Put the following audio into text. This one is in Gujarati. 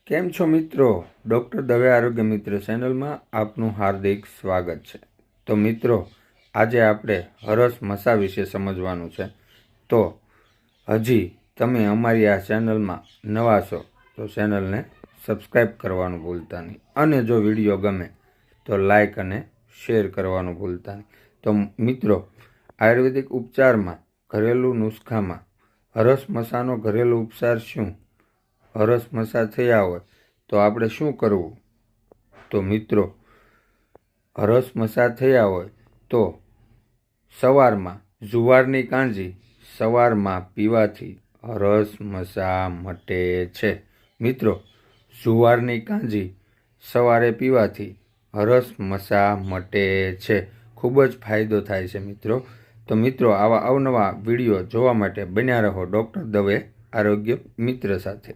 કેમ છો મિત્રો? ડૉક્ટર દવે આરોગ્ય મિત્ર ચેનલમાં આપનું હાર્દિક સ્વાગત છે। તો મિત્રો, આજે આપણે હરસ મસા વિશે સમજવાનું છે। તો હજી તમે અમારી આ ચેનલમાં નવા છો તો ચેનલને સબસ્ક્રાઈબ કરવાનું ભૂલતા નહીં, અને જો વિડીયો ગમે તો લાઈક અને શેર કરવાનું ભૂલતા નહીં। તો મિત્રો, આયુર્વેદિક ઉપચારમાં ઘરેલું નુસ્ખામાં હરસ મસાનો ઘરેલું ઉપચાર શું? હરસ મસા થયા હોય તો આપણે શું કરવું? તો મિત્રો, હરસ મસા થયા હોય તો સવારમાં જુવારની કાંજી સવારમાં પીવાથી હરસ મસા મટે છે। મિત્રો, જુવારની કાંજી સવારે પીવાથી હરસ મસા મટે છે, ખૂબ જ ફાયદો થાય છે મિત્રો। તો મિત્રો, આવા અવનવા વિડીયો જોવા માટે બન્યા રહો ડૉક્ટર દવે આરોગ્ય મિત્ર સાથે।